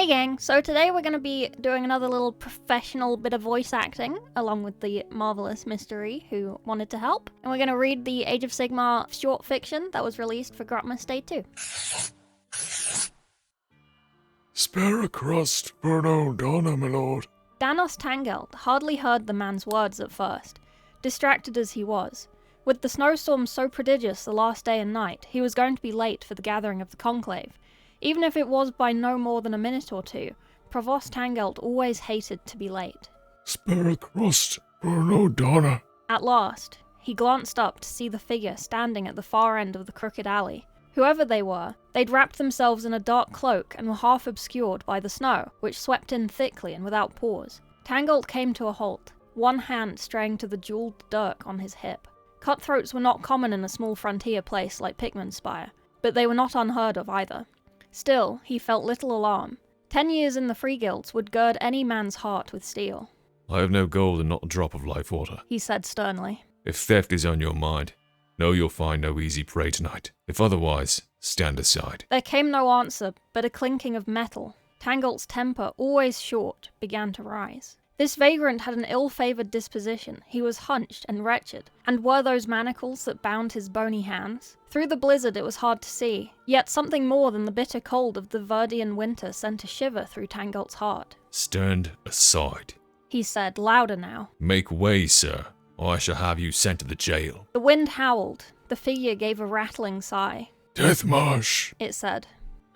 Hey gang, so today we're going to be doing another little professional bit of voice acting, along with the marvellous MisterE, who wanted to help. And we're going to read the Age of Sigmar short fiction that was released for Grotmas Day 2. Spare a crust for an old Donna, my lord. Danos Tangeld hardly heard the man's words at first, distracted as he was. With the snowstorm so prodigious the last day and night, he was going to be late for the gathering of the conclave. Even if it was by no more than a minute or two, Provost Tangeld always hated to be late. Spare a crust for an old Donna. At last, he glanced up to see the figure standing at the far end of the crooked alley. Whoever they were, they'd wrapped themselves in a dark cloak and were half obscured by the snow, which swept in thickly and without pause. Tangeld came to a halt, one hand straying to the jewelled dirk on his hip. Cutthroats were not common in a small frontier place like Pikminspire, but they were not unheard of either. Still, he felt little alarm. 10 years in the Free Guilds would gird any man's heart with steel. I have no gold and not a drop of life water, He said sternly. If theft is on your mind, know you'll find no easy prey tonight. If otherwise, stand aside. There came no answer, but a clinking of metal. Tangeld's temper, always short, began to rise. This vagrant had an ill-favoured disposition. He was hunched and wretched, and were those manacles that bound his bony hands? Through the blizzard it was hard to see, yet something more than the bitter cold of the Verdian winter sent a shiver through Tangeld's heart. Stand aside. He said, louder now. Make way, sir, or I shall have you sent to the jail. The wind howled. The figure gave a rattling sigh. Death marsh, It said.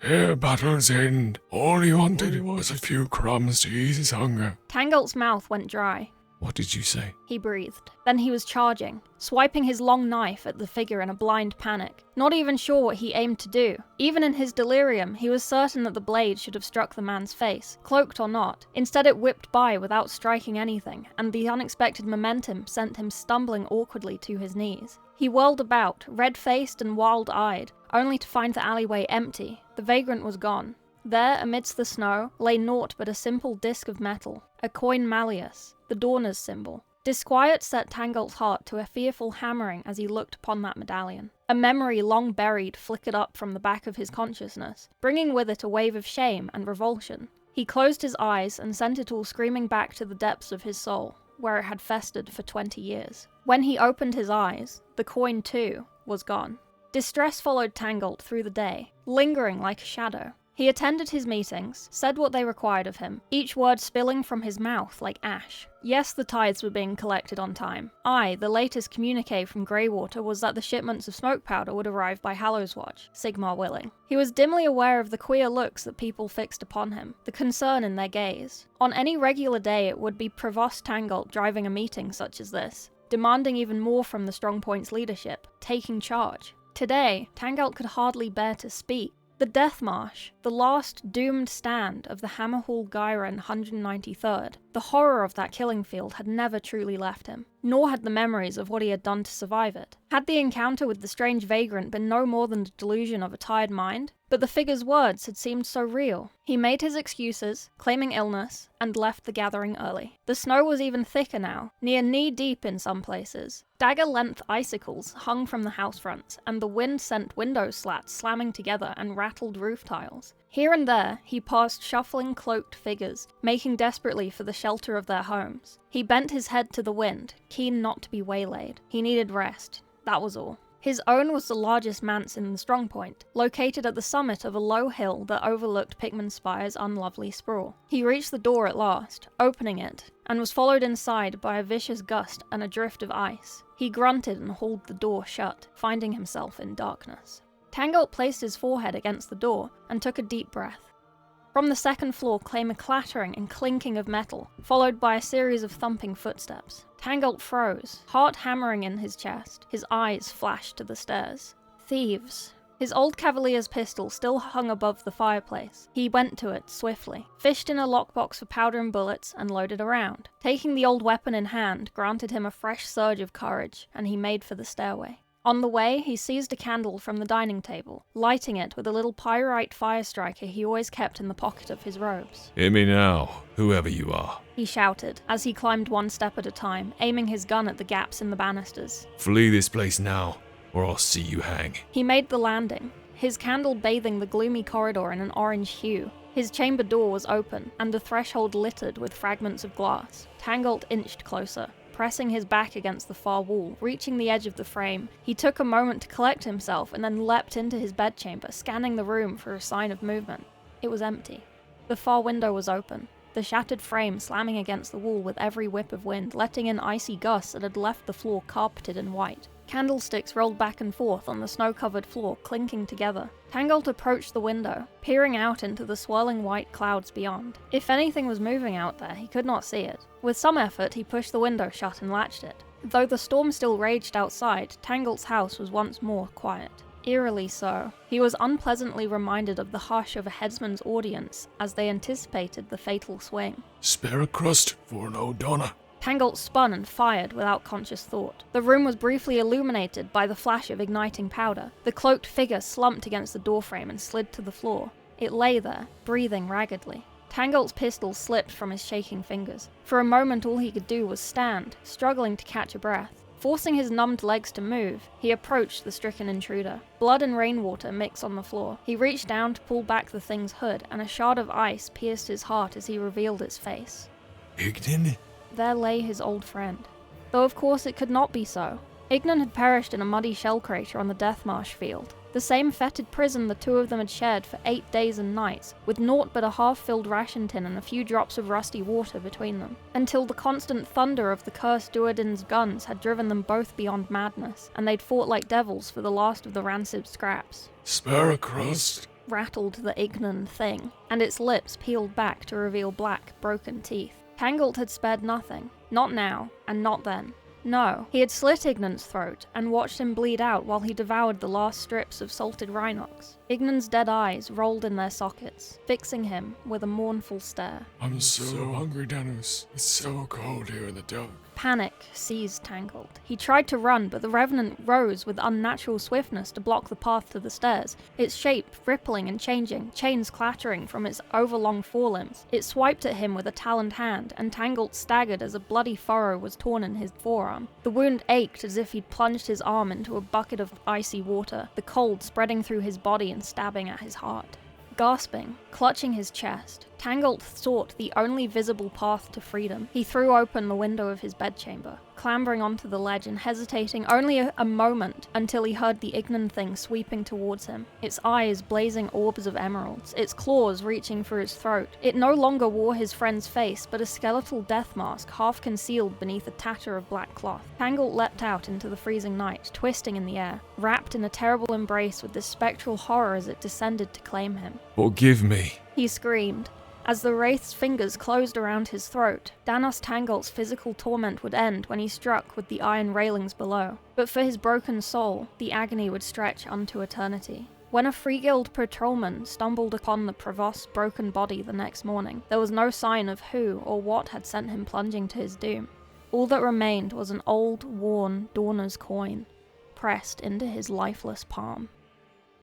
here battle's end. All he wanted was a few crumbs to ease his hunger. Tangeld's mouth went dry. What did you say? He breathed. Then he was charging, swiping his long knife at the figure in a blind panic, not even sure what he aimed to do. Even in his delirium, he was certain that the blade should have struck the man's face, cloaked or not. Instead it whipped by without striking anything, and the unexpected momentum sent him stumbling awkwardly to his knees. He whirled about, red-faced and wild-eyed, only to find the alleyway empty. The vagrant was gone. There, amidst the snow, lay naught but a simple disc of metal, a coin malleus, the Dorner's symbol. Disquiet set Tangeld's heart to a fearful hammering as he looked upon that medallion. A memory long buried flickered up from the back of his consciousness, bringing with it a wave of shame and revulsion. He closed his eyes and sent it all screaming back to the depths of his soul, where it had festered for 20 years. When he opened his eyes, the coin too was gone. Distress followed Tangeld through the day, lingering like a shadow. He attended his meetings, said what they required of him, each word spilling from his mouth like ash. Yes, the tithes were being collected on time. The latest communique from Greywater was that the shipments of smoke powder would arrive by Hallowswatch, Sigmar willing. He was dimly aware of the queer looks that people fixed upon him, the concern in their gaze. On any regular day it would be Provost Tangeld driving a meeting such as this, demanding even more from the Strongpoint's leadership, taking charge. Today, Tangeld could hardly bear to speak. The Death Marsh, the last doomed stand of the Hammerhall Gyren 193rd, the horror of that killing field had never truly left him, nor had the memories of what he had done to survive it. Had the encounter with the strange vagrant been no more than the delusion of a tired mind? But the figure's words had seemed so real. He made his excuses, claiming illness, and left the gathering early. The snow was even thicker now, near knee-deep in some places. Dagger-length icicles hung from the house fronts, and the wind sent window slats slamming together and rattled roof tiles. Here and there, he passed shuffling cloaked figures, making desperately for the shelter of their homes. He bent his head to the wind, keen not to be waylaid. He needed rest. That was all. His own was the largest manse in the Strongpoint, located at the summit of a low hill that overlooked Pikminspire's unlovely sprawl. He reached the door at last, opening it, and was followed inside by a vicious gust and a drift of ice. He grunted and hauled the door shut, finding himself in darkness. Tangeld placed his forehead against the door and took a deep breath. From the second floor came a clattering and clinking of metal, followed by a series of thumping footsteps. Tangeld froze, heart hammering in his chest. His eyes flashed to the stairs. Thieves. His old cavalier's pistol still hung above the fireplace. He went to it swiftly, fished in a lockbox for powder and bullets, and loaded around. Taking the old weapon in hand granted him a fresh surge of courage, and he made for the stairway. On the way, he seized a candle from the dining table, lighting it with a little pyrite fire striker he always kept in the pocket of his robes. Hear me now, whoever you are. He shouted, as he climbed one step at a time, aiming his gun at the gaps in the banisters. Flee this place now, or I'll see you hang. He made the landing, his candle bathing the gloomy corridor in an orange hue. His chamber door was open, and the threshold littered with fragments of glass. Tangolt inched closer, pressing his back against the far wall, reaching the edge of the frame. He took a moment to collect himself and then leapt into his bedchamber, scanning the room for a sign of movement. It was empty. The far window was open, the shattered frame slamming against the wall with every whip of wind, letting in icy gusts that had left the floor carpeted in white. Candlesticks rolled back and forth on the snow-covered floor, clinking together. Tangolt approached the window, peering out into the swirling white clouds beyond. If anything was moving out there, he could not see it. With some effort, he pushed the window shut and latched it. Though the storm still raged outside, Tangolt's house was once more quiet. Eerily so. He was unpleasantly reminded of the hush of a headsman's audience as they anticipated the fatal swing. Spare a crust for an old Donna. Tangolt spun and fired without conscious thought. The room was briefly illuminated by the flash of igniting powder. The cloaked figure slumped against the doorframe and slid to the floor. It lay there, breathing raggedly. Tangolt's pistol slipped from his shaking fingers. For a moment all he could do was stand, struggling to catch a breath. Forcing his numbed legs to move, he approached the stricken intruder. Blood and rainwater mixed on the floor. He reached down to pull back the thing's hood, and a shard of ice pierced his heart as he revealed its face. Ignan? There lay his old friend. Though of course it could not be so. Ignan had perished in a muddy shell crater on the Deathmarsh field. The same fetid prison the two of them had shared for 8 days and nights, with naught but a half-filled ration tin and a few drops of rusty water between them. Until the constant thunder of the cursed Duodin's guns had driven them both beyond madness, and they'd fought like devils for the last of the rancid scraps. Spare a crust? Rattled the Ignan thing, and its lips peeled back to reveal black, broken teeth. Tangolt had spared nothing. Not now, and not then. No, he had slit Ignan's throat and watched him bleed out while he devoured the last strips of salted rhinox. Ignan's dead eyes rolled in their sockets, fixing him with a mournful stare. I'm so hungry, Danos. It's so cold here in the dark. Panic seized Tangolt. He tried to run, but the Revenant rose with unnatural swiftness to block the path to the stairs, its shape rippling and changing, chains clattering from its overlong forelimbs. It swiped at him with a taloned hand, and Tangolt staggered as a bloody furrow was torn in his forearm. The wound ached as if he'd plunged his arm into a bucket of icy water, the cold spreading through his body and stabbing at his heart. Gasping, clutching his chest, Tangolt sought the only visible path to freedom. He threw open the window of his bedchamber, clambering onto the ledge and hesitating only a moment until he heard the Ignan thing sweeping towards him, its eyes blazing orbs of emeralds, its claws reaching for his throat. It no longer wore his friend's face, but a skeletal death mask half concealed beneath a tatter of black cloth. Tangolt leapt out into the freezing night, twisting in the air, wrapped in a terrible embrace with this spectral horror as it descended to claim him. Forgive me, he screamed. As the wraith's fingers closed around his throat, Danos Tangolt's physical torment would end when he struck with the iron railings below. But for his broken soul, the agony would stretch unto eternity. When a Free Guild patrolman stumbled upon the Provost's broken body the next morning, there was no sign of who or what had sent him plunging to his doom. All that remained was an old, worn Dorner's coin, pressed into his lifeless palm.